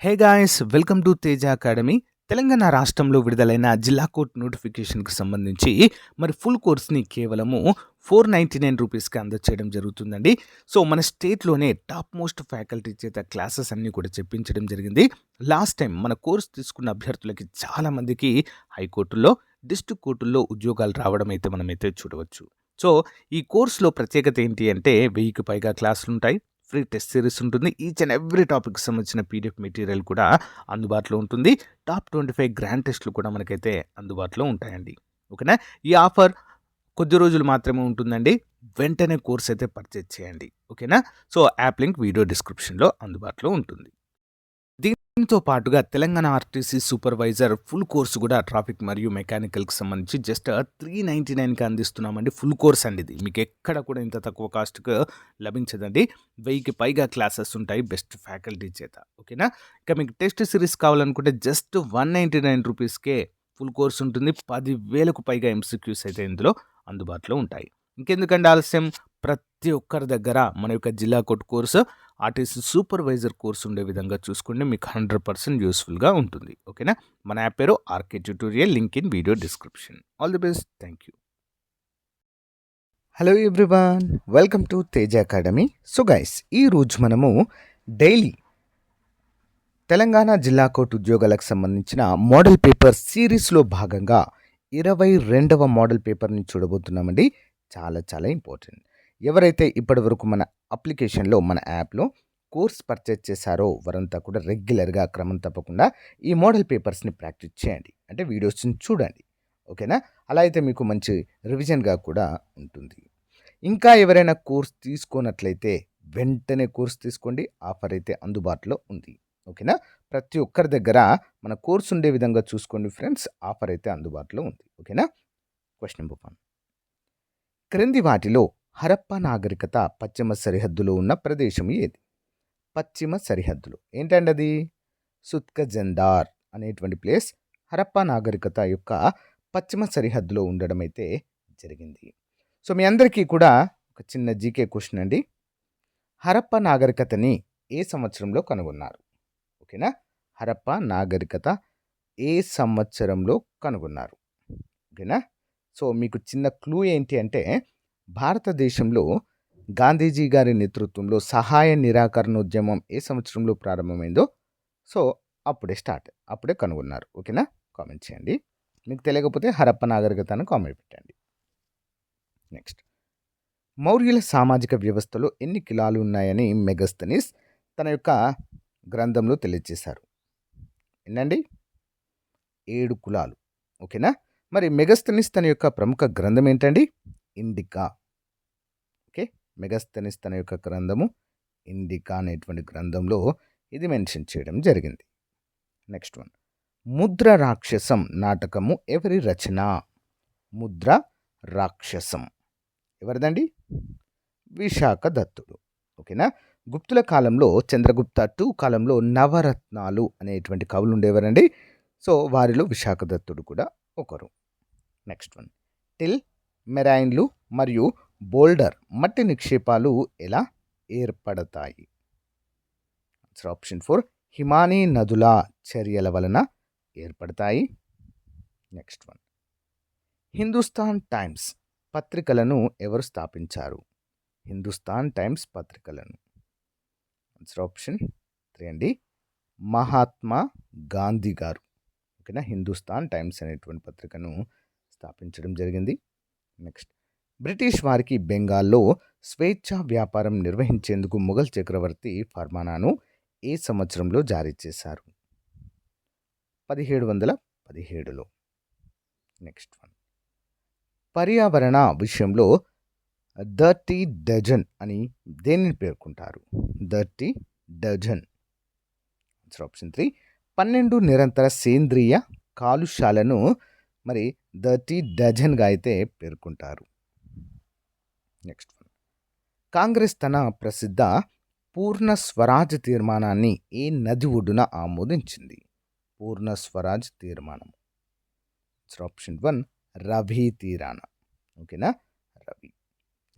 Hey guys welcome to Teja academy. Telangana రాష్ట్రంలో విడుదలైన జిల్లా కోర్ట్ నోటిఫికేషన్కి సంబంధించి మరి ఫుల్ కోర్స్ని కేవలము 499 రూపీస్కి అందచేయడం జరుగుతుందండి. సో మన స్టేట్లోనే టాప్ మోస్ట్ ఫ్యాకల్టీ చేత క్లాసెస్ అన్నీ కూడా చెప్పించడం జరిగింది. లాస్ట్ టైం మన కోర్స్ తీసుకున్న అభ్యర్థులకి చాలామందికి హైకోర్టుల్లో, డిస్ట్రిక్ట్ కోర్టుల్లో ఉద్యోగాలు రావడం అయితే మనమైతే చూడవచ్చు. సో ఈ కోర్సులో ప్రత్యేకత ఏంటి అంటే 1000కి పైగా క్లాసులు ఉంటాయి. ఫ్రీ టెస్ట్ సిరీస్ ఉంటుంది. ఈచ్ అండ్ ఎవ్రీ టాపిక్కి సంబంధించిన పీడిఎఫ్ మెటీరియల్ కూడా అందుబాటులో ఉంటుంది. టాప్ 25 గ్రాండ్ టెస్ట్లు కూడా మనకైతే అందుబాటులో ఉంటాయండి. ఓకేనా? ఈ ఆఫర్ కొద్ది రోజులు మాత్రమే ఉంటుందండి. వెంటనే కోర్స్ అయితే పర్చేజ్ చేయండి. ఓకేనా? సో యాప్ లింక్ వీడియో డిస్క్రిప్షన్లో అందుబాటులో ఉంటుంది. దీంతో పాటుగా Telangana RTC supervisor full course కూడా ట్రాఫిక్ మరియు మెకానికల్కి సంబంధించి జస్ట్ 399కి అందిస్తున్నామండి. ఫుల్ కోర్స్ అండి ఇది. మీకు ఎక్కడ కూడా ఇంత తక్కువ కాస్ట్కి లభించదండి. 1000కి పైగా క్లాసెస్ ఉంటాయి బెస్ట్ ఫ్యాకల్టీ చేత. ఓకేనా? ఇక మీకు టెస్ట్ సిరీస్ కావాలనుకుంటే జస్ట్ 199 రూపీస్కే ఫుల్ కోర్స్ ఉంటుంది. 10,000కు పైగా ఎంసీక్యూస్ అయితే ఇందులో అందుబాటులో ఉంటాయి. ఇంకెందుకంటే ఆలస్యం, ప్రతి ఒక్కరి దగ్గర మన యొక్క జిల్లా court course, RTC supervisor course ఉండే విధంగా చూసుకోండి. మీకు 100% యూస్ఫుల్గా ఉంటుంది. ఓకేనా? మన యాప్ పేరు RK tutorial, link in video description. All the best. Thank you. Hello everyone, welcome to Teja academy. So guys, ఈరోజు మనము డైలీ తెలంగాణ జిల్లా కోర్టు ఉద్యోగాలకు సంబంధించిన మోడల్ పేపర్ సిరీస్లో భాగంగా 22వ మోడల్ పేపర్ని చూడబోతున్నామండి. చాలా చాలా ఇంపార్టెంట్. ఎవరైతే ఇప్పటి వరకు మన అప్లికేషన్లో, మన యాప్లో కోర్స్ పర్చేజ్ చేశారో వారంతా కూడా రెగ్యులర్గా క్రమం తప్పకుండా ఈ మోడల్ పేపర్స్ని ప్రాక్టీస్ చేయండి. అంటే వీడియోస్ని చూడండి. ఓకేనా? అలా అయితే మీకు మంచి రివిజన్గా కూడా ఉంటుంది. ఇంకా ఎవరైనా కోర్స్ తీసుకోనట్లయితే వెంటనే కోర్స్ తీసుకోండి. ఆఫర్ అయితే అందుబాటులో ఉంది. ఓకేనా? ప్రతి ఒక్కరి దగ్గర మన కోర్స్ ఉండే విధంగా చూసుకోండి ఫ్రెండ్స్. ఆఫర్ అయితే అందుబాటులో ఉంది. ఓకేనా? Question number 1. క్రింది వాటిలో హరప్పా నాగరికత పశ్చిమ సరిహద్దులో ఉన్న ప్రదేశం ఏది? పశ్చిమ సరిహద్దులో ఏంటండి అది? సుత్కజందార్ అనేటువంటి ప్లేస్ హరప్పా నాగరికత యొక్క పశ్చిమ సరిహద్దులో ఉండడం అయితే జరిగింది. సో మీ అందరికీ కూడా ఒక చిన్న జీకే క్వశ్చన్ అండి. హరప్పా నాగరికతని ఏ సంవత్సరంలో కనుగొన్నారు? ఓకేనా? హరప్పా నాగరికత ఏ సంవత్సరంలో కనుగొన్నారు? ఓకేనా? సో మీకు చిన్న క్లూ ఏంటి అంటే, భారతదేశంలో గాంధీజీ గారి నేతృత్వంలో సహాయ నిరాకరణ ఉద్యమం ఏ సంవత్సరంలో ప్రారంభమైందో సో అప్పుడే కనుగొన్నారు. ఓకేనా? కామెంట్ చేయండి. మీకు తెలియకపోతే హరప్ప నాగరికత అని కామెంట్ పెట్టండి. నెక్స్ట్, మౌర్యుల సామాజిక వ్యవస్థలో ఎన్ని కులాలు ఉన్నాయని మెగస్తనీస్ తన యొక్క గ్రంథంలో తెలియజేశారు? ఎన్నండి? 7 కులాలు. ఓకేనా? మరి మెగస్తనీస్ తన యొక్క ప్రముఖ గ్రంథం ఏంటండి? ఇండికా. ఓకే, మెగస్తనీస్ తన యొక్క గ్రంథము ఇండికా అనేటువంటి గ్రంథంలో ఇది మెన్షన్ చేయడం జరిగింది. నెక్స్ట్ వన్, ముద్ర రాక్షసం నాటకము ఎవరి రచన? ముద్ర రాక్షసం ఎవరిదండి? విశాఖ దత్తుడు. ఓకేనా? గుప్తుల కాలంలో, చంద్రగుప్త 2 కాలంలో నవరత్నాలు అనేటువంటి కవులు ఉండేవారండి. సో వారిలో విశాఖ దత్తుడు కూడా ఒకరు. నెక్స్ట్ వన్, టిల్, మెరైన్లు మరియు బోల్డర్ మట్టి నిక్షేపాలు ఎలా ఏర్పడతాయి? ఆప్షన్ 4, హిమానీ నదుల చర్యల వలన ఏర్పడతాయి. నెక్స్ట్ వన్, హిందుస్థాన్ టైమ్స్ పత్రికలను ఎవరు స్థాపించారు? హిందుస్థాన్ టైమ్స్ పత్రికలను. ఆప్షన్ 3 అండి, మహాత్మా గాంధీ గారు. ఓకేనా? హిందుస్థాన్ టైమ్స్ అనేటువంటి పత్రికను స్థాపించడం జరిగింది. నెక్స్ట్, బ్రిటిష్ వారికి బెంగాల్లో స్వేచ్ఛా వ్యాపారం నిర్వహించేందుకు మొఘల్ చక్రవర్తి ఫర్మానాను ఏ సంవత్సరంలో జారీ చేశారు? 1717లో. నెక్స్ట్ వన్, పర్యావరణ విషయంలో డర్టీ డజన్ అని దేనిని పేర్కొంటారు? Dirty dozen. ఆప్షన్ 3, 12 నిరంతర సేంద్రియ కాలుష్యాలను మరి డర్టీ డజన్గా అయితే పేర్కొంటారు. నెక్స్ట్ వన్, కాంగ్రెస్ తన ప్రసిద్ధ పూర్ణ స్వరాజ్ తీర్మానాన్ని ఏ నది ఒడ్డున ఆమోదించింది? పూర్ణ స్వరాజ్ తీర్మానం. ఆప్షన్ 1, రవి తీరాన. ఓకేనా? రవి.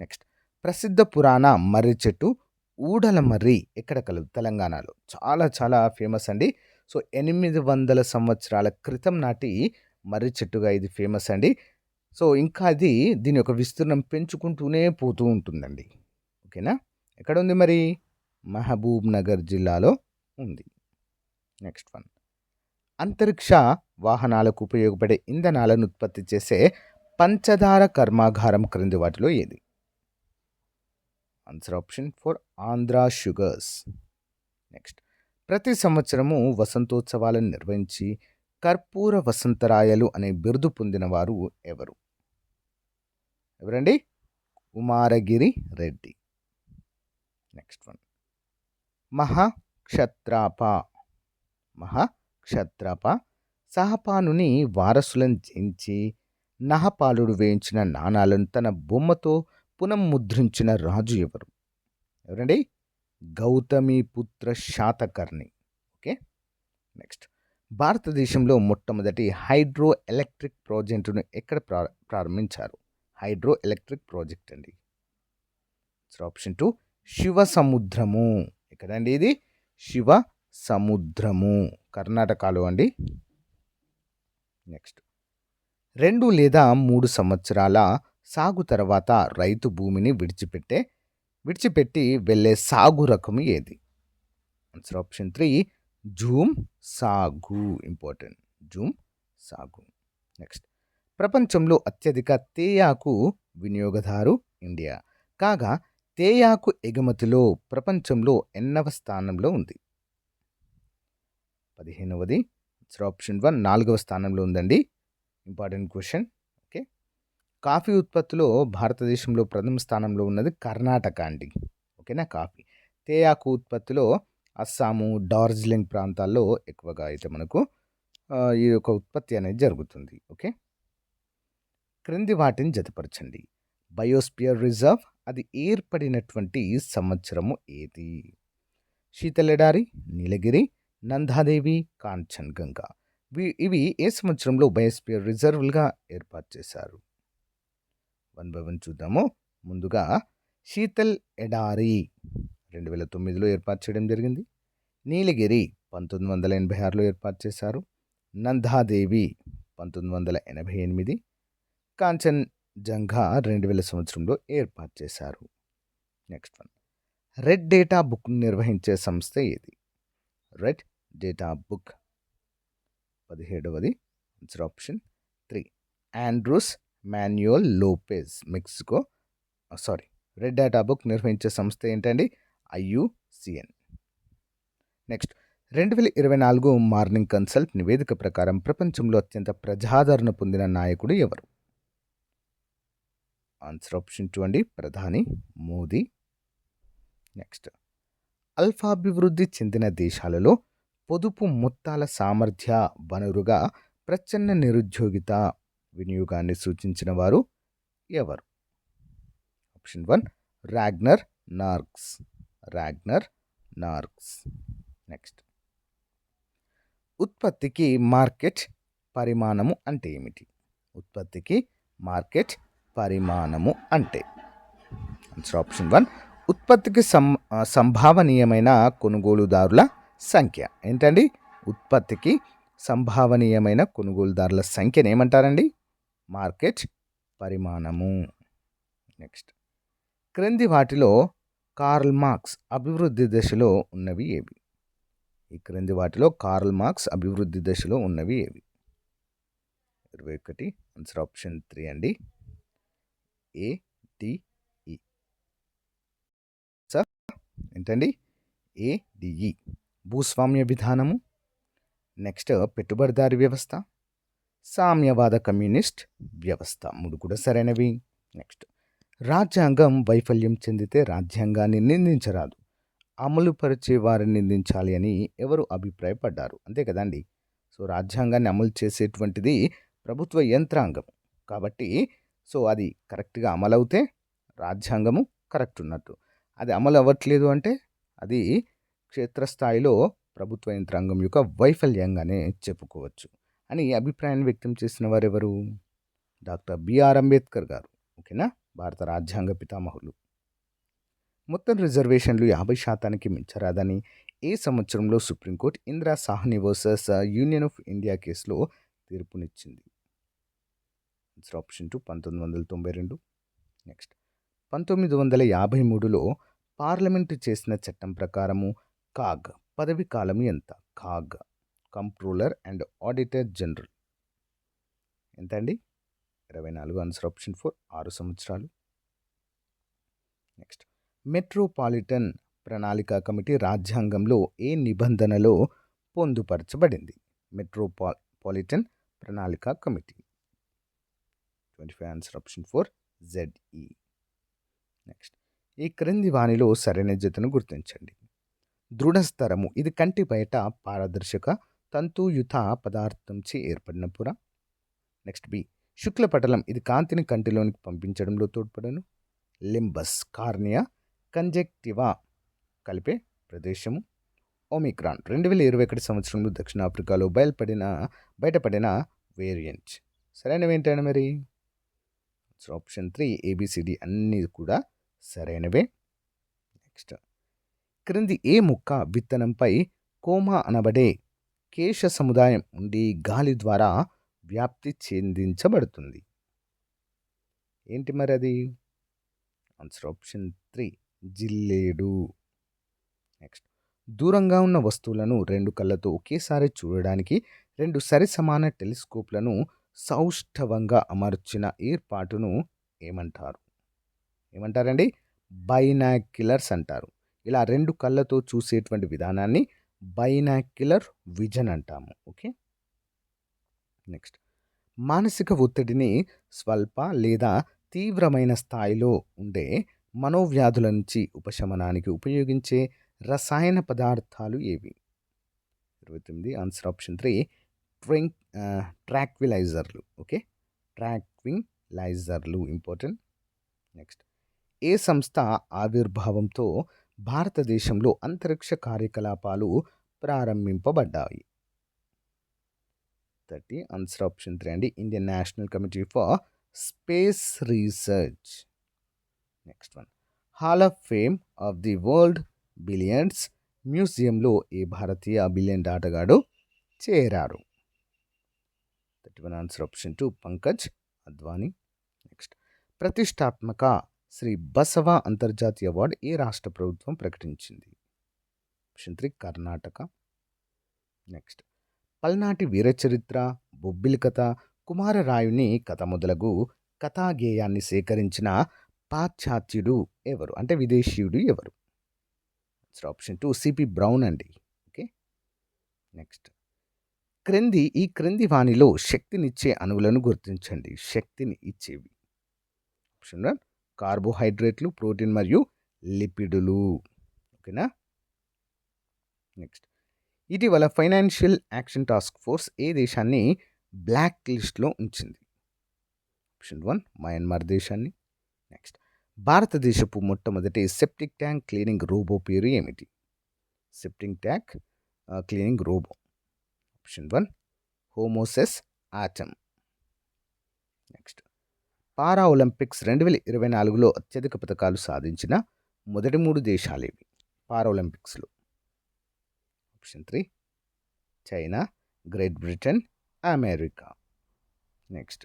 నెక్స్ట్, ప్రసిద్ధ పురాణ మర్రి చెట్టు ఊడలమర్రి ఎక్కడ కలదు? తెలంగాణలో. చాలా చాలా ఫేమస్ అండి. సో, 800 సంవత్సరాల క్రితం నాటి మర్రి చెట్టుగా ఇది ఫేమస్ అండి. సో, ఇంకా అది దీని యొక్క విస్తీర్ణం పెంచుకుంటూనే పోతూ ఉంటుందండి. ఓకేనా? ఎక్కడుంది మరి? మహబూబ్ నగర్ జిల్లాలో ఉంది. Next one. అంతరిక్ష వాహనాలకు ఉపయోగపడే ఇంధనాలను ఉత్పత్తి చేసే పంచదార కర్మాగారం క్రింది వాటిలో ఏది? Answer option 4 Andhra sugars. Next. ప్రతి సంవత్సరము వసంతోత్సవాలను నిర్వహించి కర్పూర వసంతరాయలు అనే బిరుదు పొందిన వారు ఎవరు? ఎవరండి? కుమారగిరి రెడ్డి. Next one. మహాక్షత్రాప సహపానుని వారసులను జయించి నహపాలుడు వేయించిన నాణాలను తన బొమ్మతో పునఃముద్రించిన రాజు ఎవరు? ఎవరండి? గౌతమిపుత్ర శాతకర్ణి. ఓకే. నెక్స్ట్. భారతదేశంలో మొట్టమొదటి హైడ్రో ఎలక్ట్రిక్ ప్రాజెక్టును ఎక్కడ ప్రారంభించారు? హైడ్రో ఎలక్ట్రిక్ ప్రాజెక్ట్ అండి. ఆప్షన్ 2 శివ సముద్రము. ఎక్కడండి ఇది? శివ సముద్రము, కర్ణాటకలో అండి. నెక్స్ట్. 2 లేదా 3 సంవత్సరాల సాగు తర్వాత రైతు భూమిని విడిచిపెట్టి వెళ్ళే సాగు రకము ఏది? ఆన్సర్ ఆప్షన్ 3 జూమ్ సాగు. ఇంపార్టెంట్. జూమ్ సాగు. నెక్స్ట్. ప్రపంచంలో అత్యధిక తేయాకు వినియోగదారు ఇండియా. కాగా తేయాకు ఎగుమతిలో ప్రపంచంలో ఎన్నవ స్థానంలో ఉంది? 15వది. ఆప్షన్ 1 4వ స్థానంలో ఉందండి. Important question. ఓకే. కాఫీ ఉత్పత్తిలో భారతదేశంలో ప్రథమ స్థానంలో ఉన్నది కర్ణాటక అండి. ఓకేనా? కాఫీ. తేయాకు ఉత్పత్తిలో అస్సాము, డార్జిలింగ్ ప్రాంతాల్లో ఎక్కువగా అయితే మనకు ఈ యొక్క ఉత్పత్తి అనేది జరుగుతుంది. ఓకే. క్రింది వాటిని జతపరచండి. బయోస్పియర్ రిజర్వ్ అది ఏర్పడినటువంటి సంవత్సరము ఏది? శీతల్ ఎడారి, నీలగిరి, నందాదేవి, కాంచన్గంగా. ఇవి ఏ సంవత్సరంలో బయోస్పియర్ రిజర్వ్లుగా ఏర్పాటు చేశారు? 1 by 1 చూద్దాము. ముందుగా శీతల్ ఎడారి 2009లో ఏర్పాటు చేయడం జరిగింది. నీలగిరి 1986లో ఏర్పాటు చేశారు. నందాదేవి 1988, కాంచన్జంగా 2000 సంవత్సరంలో ఏర్పాటు చేశారు. Next one. Red data book నిర్వహించే సంస్థ ఏది? రెడ్ డేటా బుక్ 17వది. Answer option 3 Andres Manuel Lopez, Mexico. Red data book నిర్వహించే సంస్థ ఏంటండి? IUCN. నెక్స్ట్. 2024 మార్నింగ్ కన్సల్ట్ నివేదిక ప్రకారం ప్రపంచంలో అత్యంత ప్రజాదరణ పొందిన నాయకుడు ఎవరు? ఆన్సర్ ఆప్షన్ 2 అండి, ప్రధాని మోదీ. నెక్స్ట్. అల్పాభివృద్ధి చెందిన దేశాలలో పొదుపు మొత్తాల సామర్థ్య వనరుగా ప్రచ్ఛన్న నిరుద్యోగిత వినియోగాన్ని సూచించిన వారు ఎవరు? Option 1 Ragnar Nurkse. నెక్స్ట్. ఉత్పత్తికి మార్కెట్ పరిమాణము అంటే ఏమిటి? ఉత్పత్తికి మార్కెట్ పరిమాణము అంటే ఆన్సర్ ఆప్షన్ 1 ఉత్పత్తికి సంభావనీయమైన కొనుగోలుదారుల సంఖ్య. ఏంటండి? ఉత్పత్తికి సంభావనీయమైన కొనుగోలుదారుల సంఖ్యను ఏమంటారండి? మార్కెట్ పరిమాణము. నెక్స్ట్. క్రింది వాటిలో కార్ల్ మార్క్స్ అభివృద్ధి దశలో ఉన్నవి ఏవి? ఈ క్రింది వాటిలో కార్ల్ మార్క్స్ అభివృద్ధి దశలో ఉన్నవి ఏవి? 21. ఆన్సర్ ఆప్షన్ 3 అండి, ADE. సార్ ఏంటండి? ADE. భూస్వామ్య విధానము. నెక్స్ట్. పెట్టుబడిదారీ వ్యవస్థ, సామ్యవాద కమ్యూనిస్ట్ వ్యవస్థ. 3 కూడా సరైనవి. నెక్స్ట్. రాజ్యాంగం వైఫల్యం చెందితే రాజ్యాంగాన్ని నిందించరాదు, అమలు పరిచే వారిని నిందించాలి అని ఎవరు అభిప్రాయపడ్డారు? అంతే కదండి. సో రాజ్యాంగాన్ని అమలు చేసేటువంటిది ప్రభుత్వ యంత్రాంగం కాబట్టి అది కరెక్ట్గా అమలవుతే రాజ్యాంగము కరెక్ట్ ఉన్నట్టు. అది అమలు అవ్వట్లేదు అంటే అది క్షేత్రస్థాయిలో ప్రభుత్వ యంత్రాంగం యొక్క వైఫల్యంగానే చెప్పుకోవచ్చు అని అభిప్రాయాన్ని వ్యక్తం చేసిన వారు ఎవరు? డాక్టర్ బిఆర్ అంబేద్కర్ గారు. ఓకేనా? భారత రాజ్యాంగ పితామహులు. మొత్తం రిజర్వేషన్లు 50% మించరాదని ఏ సంవత్సరంలో supreme court Indira Sawhney versus union of India కేసులో తీర్పునిచ్చింది? Answer option 2 1992. నెక్స్ట్ 1953లో పార్లమెంటు చేసిన చట్టం ప్రకారము కాగ్ పదవి కాలం ఎంత? CAG comptroller and auditor general ఎంత అండి? 24. ఆన్సర్ ఆప్షన్ 4 6 సంవత్సరాలు. నెక్స్ట్ మెట్రోపాలిటన్ ప్రణాళిక కమిటీ రాజ్యాంగంలో ఏ నిబంధనలో పొందుపరచబడింది? మెట్రోపాలిటన్ ప్రణాళిక committee 25. Answer option 4 ZE. Next ఈ క్రింది వానిలో సరైన జతను గుర్తించండి. దృఢస్థరము ఇది కంటి బయట పారదర్శక తంతుయుత పదార్థంచే ఏర్పడిన పొర. నెక్స్ట్ బి శుక్లపటలం ఇది కాంతిని కంటిలోనికి పంపించడంలో తోడ్పడను. లింబస్ కార్నియా కంజెక్టివా కలిపే ప్రదేశము. ఒమిక్రాన్ 2021 సంవత్సరంలో దక్షిణాఫ్రికాలో బయటపడిన వేరియంట్. సరైనవి ఏంటంటే మరి ఆప్షన్ 3 ABCD అన్నీ కూడా సరైనవే. నెక్స్ట్ క్రింది ఏ ముక్క విత్తనంపై కోమా అనబడే కేశ సముదాయం ఉండి గాలి ద్వారా వ్యాప్తి చెందించబడుతుంది? ఏంటి మరి అది? ఆన్సర్ ఆప్షన్ 3 జిల్లేడు. నెక్స్ట్ దూరంగా ఉన్న వస్తువులను 2 కళ్ళతో ఒకేసారి చూడడానికి 2 సరిసమాన టెలిస్కోప్లను సౌష్ఠవంగా అమర్చిన ఏర్పాటును ఏమంటారండి? బైనాక్యులర్స్ అంటారు. ఇలా 2 కళ్ళతో చూసేటువంటి విధానాన్ని బైనాక్యులర్ విజన్ అంటాము. ఓకే. నెక్స్ట్ మానసిక ఒత్తిడిని స్వల్ప లేదా తీవ్రమైన స్థాయిలో ఉండే మనోవ్యాధుల నుంచి ఉపశమనానికి ఉపయోగించే రసాయన పదార్థాలు ఏవి? 29. ఆన్సర్ ఆప్షన్ 3 ట్రాంక్విలైజర్లు. ఓకే, ట్రాంక్విలైజర్లు ఇంపార్టెంట్. నెక్స్ట్ ఏ సంస్థ ఆవిర్భావంతో భారతదేశంలో అంతరిక్ష కార్యకలాపాలు ప్రారంభింపబడ్డాయి? 30. ఆన్సర్ ఆప్షన్ 3 అండి Indian national committee for space research. Next one hall of fame of the world billions మ్యూజియంలో ఏ భారతీయ బిలియన్ ఆటగాడు చేరారు? 31. Answer option 2 Pankaj Advani. Next ప్రతిష్టాత్మక శ్రీ బసవ అంతర్జాతీయ అవార్డు ఏ రాష్ట్ర ప్రభుత్వం ప్రకటించింది? ఆప్షన్ 3 కర్ణాటక. నెక్స్ట్ పల్నాటి వీరచరిత్ర, బొబ్బిలి కథ, కుమారరాయుని కథ మొదలగు కథాగేయాన్ని సేకరించిన పాశ్చాత్యుడు ఎవరు? అంటే విదేశీయుడు ఎవరు? ఆప్షన్ 2 సిపి బ్రౌన్ అండి. ఓకే. నెక్స్ట్ ఈ క్రింది వానిలో శక్తినిచ్చే అణువులను గుర్తించండి. శక్తిని ఇచ్చేవి. ఆప్షన్ 1 కార్బోహైడ్రేట్లు, ప్రోటీన్ మరియు లిపిడులు. ఓకేనా. నెక్స్ట్ ఇటీవల ఫైనాన్షియల్ యాక్షన్ టాస్క్ ఫోర్స్ ఏ దేశాన్ని బ్లాక్ లిస్ట్లో ఉంచింది? ఆప్షన్ 1 మయన్మార్ దేశాన్ని. నెక్స్ట్ భారతదేశపు మొట్టమొదటి సెప్టిక్ ట్యాంక్ క్లీనింగ్ రోబో పేరు ఏమిటి? Septic tank cleaning robot. Option 1 Homosep Atom. Next para Olympics 2024లో అత్యధిక పథకాలు సాధించిన మొదటి 3 దేశాలేవి పారా ఒలింపిక్స్లో? Option 3 China, Great Britain, America. Next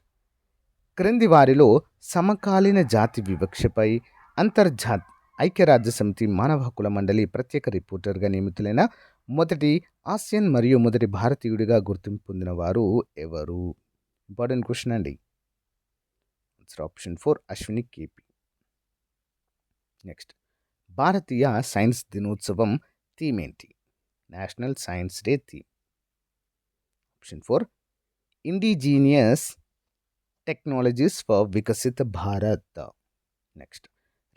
క్రింది వారిలో సమకాలీన జాతి వివక్షపై ఐక్యరాజ్య సమితి మానవ హక్కుల మండలి ప్రత్యేక రిపోర్టర్గా నియమితులైన మొదటి ఆసియన్ మరియు మొదటి భారతీయుడిగా గుర్తింపు పొందిన వారు ఎవరు? ఇంపార్టెంట్ క్వశ్చన్ అండి. Answer option 4 Ashwini KP. Next భారతీయ సైన్స్ దినోత్సవం థీమ్ ఏంటి? National science day theme. Option 4 indigenous technologies for Viksit Bharat. Next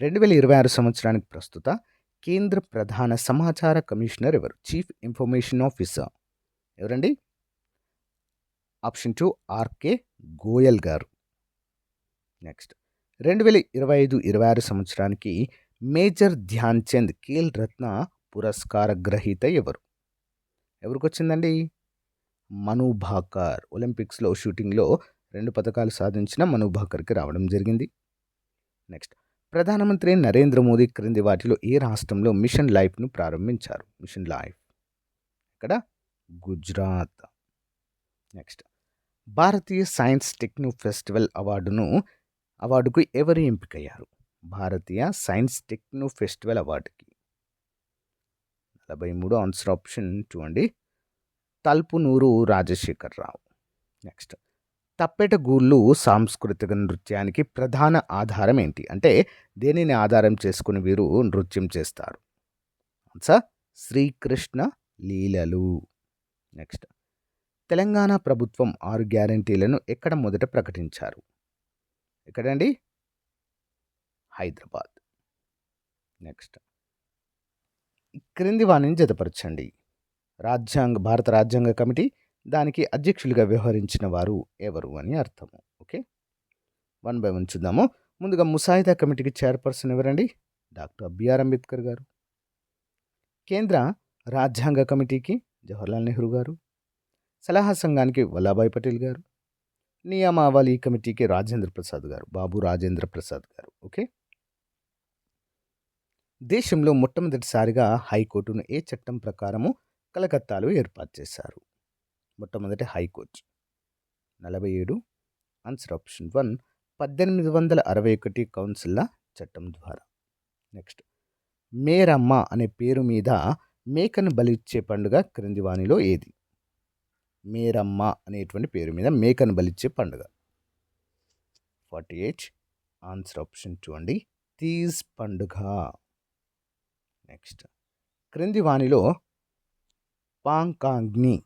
2026 సంవత్సరానికి ప్రస్తుత కేంద్ర ప్రధాన సమాచార కమిషనర్ ఎవరు? చీఫ్ ఇన్ఫర్మేషన్ ఆఫీసర్ ఎవరండి? ఆప్షన్ 2 ఆర్కే గోయల్ గారు. నెక్స్ట్ 2025-26 సంవత్సరానికి మేజర్ ధ్యాన్ చంద్ ఖేల్ రత్న పురస్కార గ్రహీత ఎవరు? ఎవరికి వచ్చిందండి? మను భాకర్. ఒలింపిక్స్లో షూటింగ్లో 2 పథకాలు సాధించిన మను భాకర్కి రావడం జరిగింది. నెక్స్ట్ ప్రధానమంత్రి నరేంద్ర మోదీ క్రింది వాటిలో ఏ రాష్ట్రంలో మిషన్ లైఫ్ను ప్రారంభించారు? మిషన్ లైఫ్ ఇక్కడ గుజరాత్. నెక్స్ట్, భారతీయ సైన్స్ టెక్నో ఫెస్టివల్ అవార్డుకు ఎవరు ఎంపికయ్యారు? భారతీయ సైన్స్ టెక్నో ఫెస్టివల్ అవార్డుకి 43 ఆన్సర్ ఆప్షన్ 2 అండి. తల్పునూరు రాజశేఖర్ రావు. నెక్స్ట్, తప్పెటగూళ్ళు సాంస్కృతిక నృత్యానికి ప్రధాన ఆధారం ఏంటి? అంటే దేనిని ఆధారం చేసుకుని వీరు నృత్యం చేస్తారు? ఆన్సర్ శ్రీకృష్ణ లీలలు. నెక్స్ట్, తెలంగాణ ప్రభుత్వం 6 గ్యారంటీలను ఎక్కడ మొదట ప్రకటించారు? ఎక్కడండి? హైదరాబాద్. నెక్స్ట్, ఈ క్రింది వాణిని జతపరచండి. భారత రాజ్యాంగ కమిటీ దానికి అధ్యక్షులుగా వ్యవహరించిన వారు ఎవరు అని అర్థము. ఓకే, 1 by 1 చూద్దాము. ముందుగా ముసాయిదా కమిటీకి చైర్పర్సన్ ఎవరండి? డాక్టర్ బిఆర్ అంబేద్కర్ గారు. కేంద్ర రాజ్యాంగ కమిటీకి జవహర్లాల్ నెహ్రూ గారు. సలహా సంఘానికి వల్లభాయ్ పటేల్ గారు. నియమావళి కమిటీకి రాజేంద్ర ప్రసాద్ గారు, బాబు రాజేంద్ర ప్రసాద్ గారు. ఓకే, దేశంలో మొట్టమొదటిసారిగా హైకోర్టును ఏ చట్టం ప్రకారము కలకత్తాలో ఏర్పాటు చేశారు? మొట్టమొదటి హైకోర్టు 47 ఆన్సర్ ఆప్షన్ 1 1861 కౌన్సిల్ల చట్టం ద్వారా. నెక్స్ట్, మేరమ్మ అనే పేరు మీద మేకను బలిచ్చే పండుగ క్రింది వానిలో ఏది? మేరమ్మ అనేటువంటి పేరు మీద మేకను బలిచ్చే పండుగ 48 ఆన్సర్ ఆప్షన్ 2 అండి, తీజ్ పండుగ. నెక్స్ట్, క్రింది వానిలో పాంకాగ్ని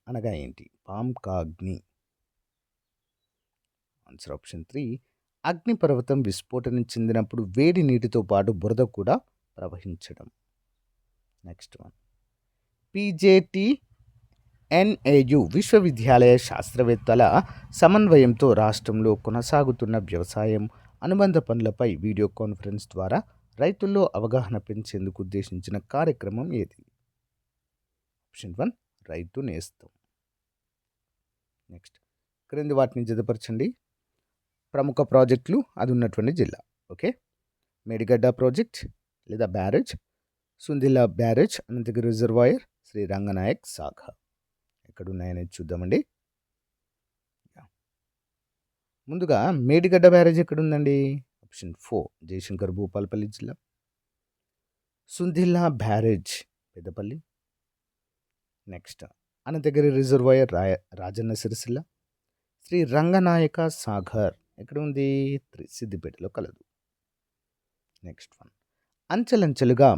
అనగా ఏంటి? పాంకాగ్ని ఆన్సర్ ఆప్షన్ 3 అగ్నిపర్వతం విస్ఫోటనం చెందినప్పుడు వేడి నీటితో పాటు బురద కూడా ప్రవహించడం. నెక్స్ట్ వన్, PJTNAU విశ్వవిద్యాలయ శాస్త్రవేత్తల సమన్వయంతో రాష్ట్రంలో కొనసాగుతున్న వ్యవసాయం అనుబంధ పనులపై వీడియో కాన్ఫరెన్స్ ద్వారా రైతుల్లో అవగాహన పెంచేందుకు ఉద్దేశించిన కార్యక్రమం ఏది? ఆప్షన్ 1 రైతు నేస్తం. నెక్స్ట్, క్రింది వాటిని జతపరచండి. ప్రముఖ ప్రాజెక్టులు అది ఉన్నటువంటి జిల్లా. ఓకే, మేడిగడ్డ ప్రాజెక్ట్ లేదా barrage, Sundilla barrage, Ananthagiri reservoir, Sri Ranganayak Sagar. ఎక్కడున్నాయనేది చూద్దామండి. ముందుగా మేడిగడ్డ బ్యారేజ్ ఎక్కడుందండి? ఆప్షన్ 4 జయశంకర్ భూపాలపల్లి జిల్లా. Sundilla barrage Peddapalli. Next, Ananthagiri reservoir Rajanna Sircilla. Sri Ranganayaka Sagar ఎక్కడ ఉంది? సిద్దిపేటలో కలదు. నెక్స్ట్ వన్, అంచెలంచెలుగా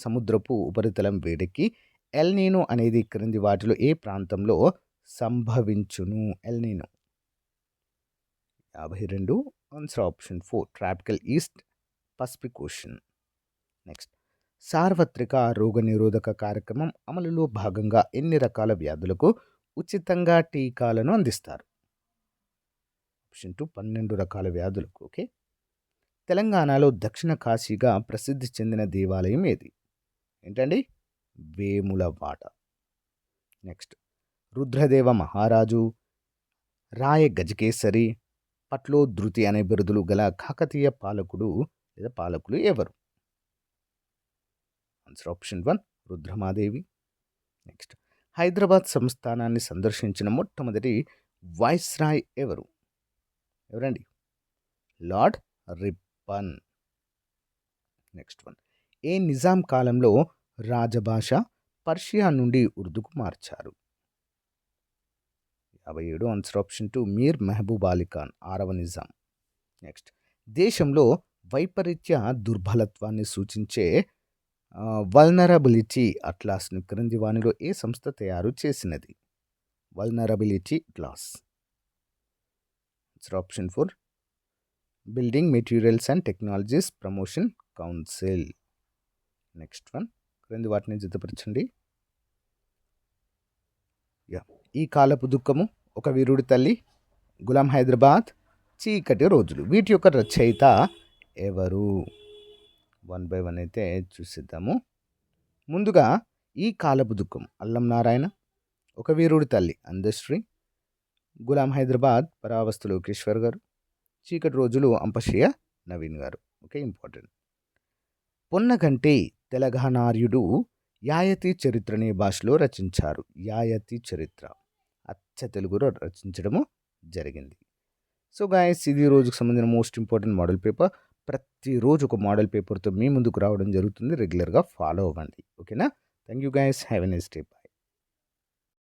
సముద్రపు ఉపరితలం వేడెక్కి ఎల్నీనో అనేది క్రింది వాటిలో ఏ ప్రాంతంలో సంభవించును? El Nino 52 answer option 4 tropical east Pacific ocean. Next, సార్వత్రిక రోగనిరోధక కార్యక్రమం అమలులో భాగంగా ఎన్ని రకాల వ్యాధులకు ఉచితంగా టీకాలను అందిస్తారు? ఆప్షన్ 2 12 రకాల వ్యాధులకు. ఓకే, తెలంగాణలో దక్షిణ కాశీగా ప్రసిద్ధి చెందిన దేవాలయం ఏది? ఏంటండి? వేములవాడ. నెక్స్ట్, రుద్రదేవ మహారాజు, రాయ గజకేసరి, పట్లో ధృతి అనే బిరుదులు గల కాకతీయ పాలకులు ఎవరు? Answer option 1 Rudramadevi. Next, Hyderabad సంస్థానాన్ని సందర్శించిన మొట్టమొదటి వైస్రాయ్ ఎవరండి? Lord Ripon. నెక్స్ట్ వన్, ఏ నిజాం కాలంలో రాజభాష పర్షియా నుండి ఉర్దూకు మార్చారు? 57 ఆన్సర్ ఆప్షన్ 2 మీర్ మెహబూబ్ అలీ ఖాన్ 6వ నిజాం. నెక్స్ట్, దేశంలో వైపరీత్య దుర్బలత్వాన్ని సూచించే వల్నరబిలిటీ అట్లాస్ను క్రింది వానిలో ఏ సంస్థ తయారు చేసినది? Vulnerability atlas answer option 4 building materials and technologies promotion council. Next one, క్రింది వాటిని జతపరచండి. ఈ కాలపు దుఃఖము, ఒక వీరుడి తల్లి, గులాం హైదరాబాద్, చీకటి రోజులు. వీటి యొక్క రచయిత ఎవరు? 1 by 1 అయితే చూసిద్దాము. ముందుగా ఈ కాలపు దుఃఖం అల్లం నారాయణ, ఒక వీరుడి తల్లి అందశ్రీ, గులాం హైదరాబాద్ పరావస్తు లోకేశ్వర్ గారు, చీకటి రోజులు అంపశయ్య నవీన్ గారు. Okay, important. పొన్నగంటి తెలంగాణార్యుడు యాయతి చరిత్రని భాషలో రచించారు. యాయతి చరిత్ర అచ్చ తెలుగులో రచించడము జరిగింది. సో గాయస్, ఇది రోజుకు సంబంధించిన మోస్ట్ ఇంపార్టెంట్ మోడల్ పేపర్. ప్రతిరోజు ఒక మోడల్ పేపర్తో మీ ముందుకు రావడం జరుగుతుంది. రెగ్యులర్గా ఫాలో అవ్వండి. ఓకేనా? Thank you guys. Have a nice day.